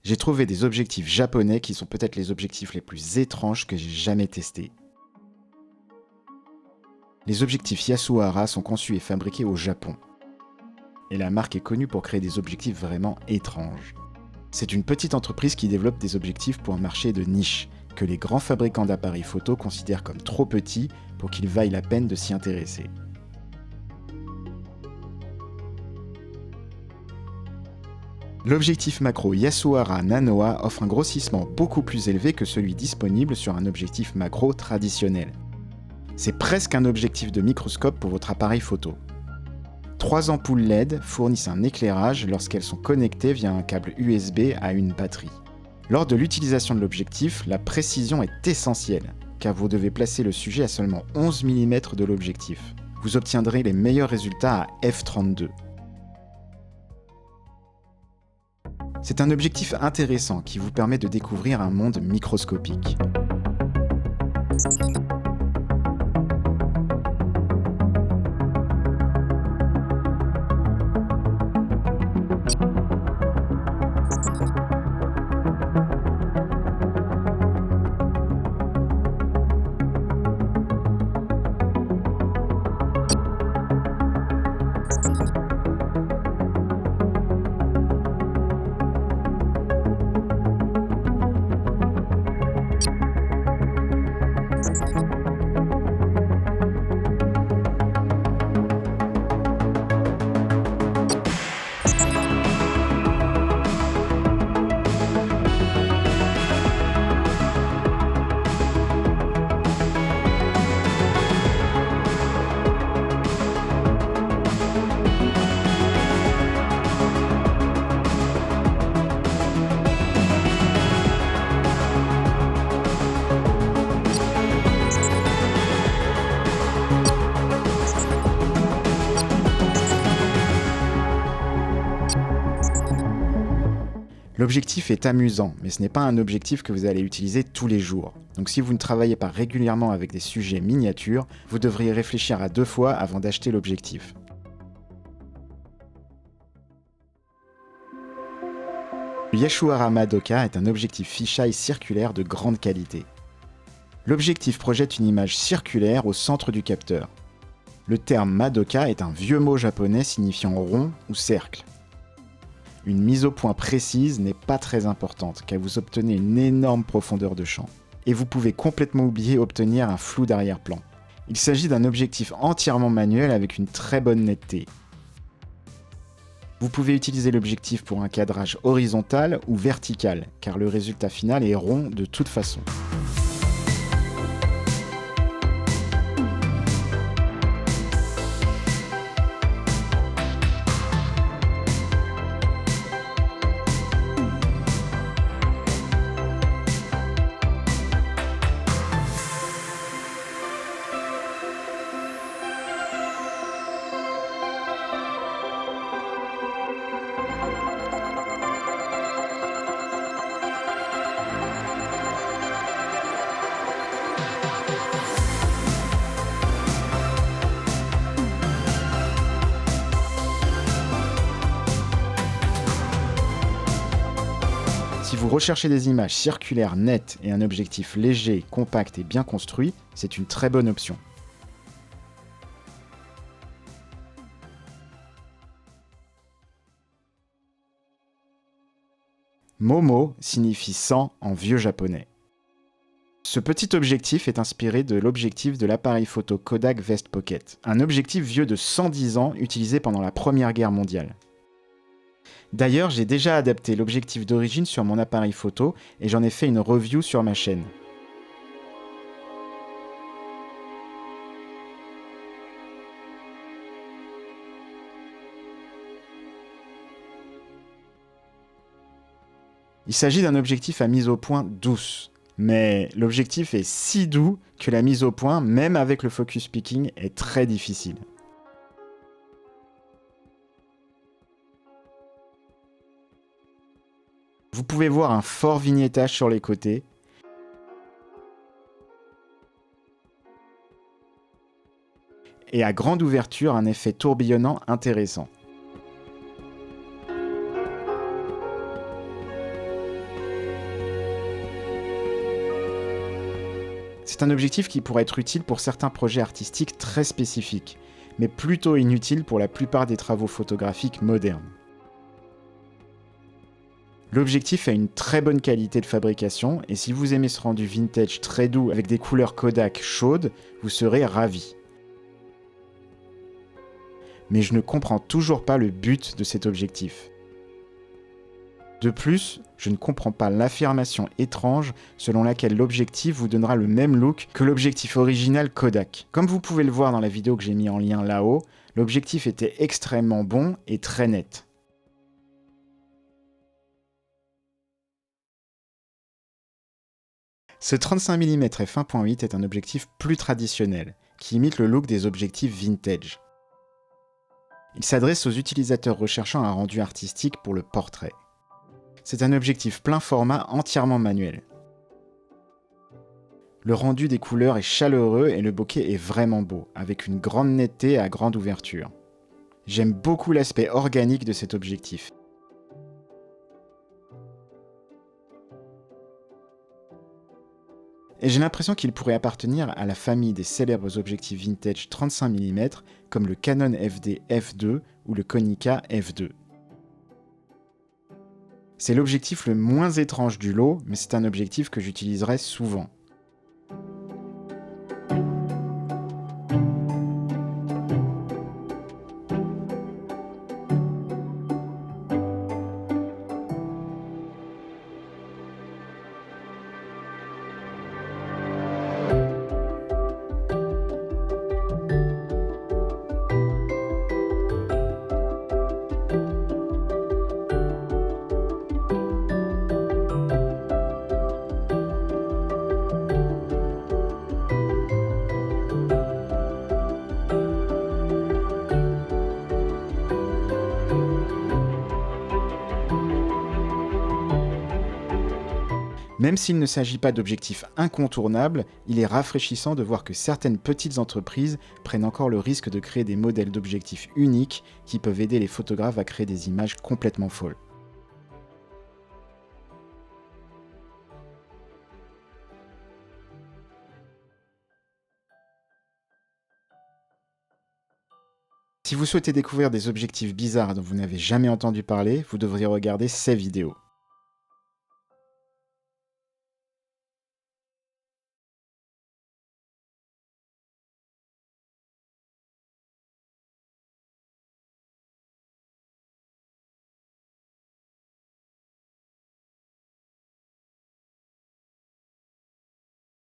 J'ai trouvé des objectifs japonais qui sont peut-être les objectifs les plus étranges que j'ai jamais testés. Les objectifs Yasuhara sont conçus et fabriqués au Japon. Et la marque est connue pour créer des objectifs vraiment étranges. C'est une petite entreprise qui développe des objectifs pour un marché de niche, que les grands fabricants d'appareils photo considèrent comme trop petits pour qu'il vaille la peine de s'y intéresser. L'objectif macro Yasuhara Nanoa offre un grossissement beaucoup plus élevé que celui disponible sur un objectif macro traditionnel. C'est presque un objectif de microscope pour votre appareil photo. 3 ampoules LED fournissent un éclairage lorsqu'elles sont connectées via un câble USB à une batterie. Lors de l'utilisation de l'objectif, la précision est essentielle, car vous devez placer le sujet à seulement 11 mm de l'objectif. Vous obtiendrez les meilleurs résultats à f32. C'est un objectif intéressant qui vous permet de découvrir un monde microscopique. L'objectif est amusant, mais ce n'est pas un objectif que vous allez utiliser tous les jours. Donc si vous ne travaillez pas régulièrement avec des sujets miniatures, vous devriez réfléchir à 2 fois avant d'acheter l'objectif. Le Yasuhara Madoka est un objectif fisheye circulaire de grande qualité. L'objectif projette une image circulaire au centre du capteur. Le terme Madoka est un vieux mot japonais signifiant rond ou cercle. Une mise au point précise n'est pas très importante car vous obtenez une énorme profondeur de champ. Et vous pouvez complètement oublier obtenir un flou d'arrière-plan. Il s'agit d'un objectif entièrement manuel avec une très bonne netteté. Vous pouvez utiliser l'objectif pour un cadrage horizontal ou vertical car le résultat final est rond de toute façon. Si vous recherchez des images circulaires nettes et un objectif léger, compact et bien construit, c'est une très bonne option. Momo signifie 100 en vieux japonais. Ce petit objectif est inspiré de l'objectif de l'appareil photo Kodak Vest Pocket, un objectif vieux de 110 ans utilisé pendant la Première Guerre mondiale. D'ailleurs, j'ai déjà adapté l'objectif d'origine sur mon appareil photo et j'en ai fait une review sur ma chaîne. Il s'agit d'un objectif à mise au point douce. Mais l'objectif est si doux que la mise au point, même avec le focus picking, est très difficile. Vous pouvez voir un fort vignettage sur les côtés. Et à grande ouverture, un effet tourbillonnant intéressant. C'est un objectif qui pourrait être utile pour certains projets artistiques très spécifiques, mais plutôt inutile pour la plupart des travaux photographiques modernes. L'objectif a une très bonne qualité de fabrication et si vous aimez ce rendu vintage très doux avec des couleurs Kodak chaudes, vous serez ravi. Mais je ne comprends toujours pas le but de cet objectif. De plus, je ne comprends pas l'affirmation étrange selon laquelle l'objectif vous donnera le même look que l'objectif original Kodak. Comme vous pouvez le voir dans la vidéo que j'ai mis en lien là-haut, l'objectif était extrêmement bon et très net. Ce 35 mm f1.8 est un objectif plus traditionnel, qui imite le look des objectifs vintage. Il s'adresse aux utilisateurs recherchant un rendu artistique pour le portrait. C'est un objectif plein format entièrement manuel. Le rendu des couleurs est chaleureux et le bokeh est vraiment beau, avec une grande netteté à grande ouverture. J'aime beaucoup l'aspect organique de cet objectif. Et j'ai l'impression qu'il pourrait appartenir à la famille des célèbres objectifs vintage 35 mm comme le Canon FD f2 ou le Konica f2. C'est l'objectif le moins étrange du lot, mais c'est un objectif que j'utiliserai souvent. Même s'il ne s'agit pas d'objectifs incontournables, il est rafraîchissant de voir que certaines petites entreprises prennent encore le risque de créer des modèles d'objectifs uniques qui peuvent aider les photographes à créer des images complètement folles. Si vous souhaitez découvrir des objectifs bizarres dont vous n'avez jamais entendu parler, vous devriez regarder ces vidéos.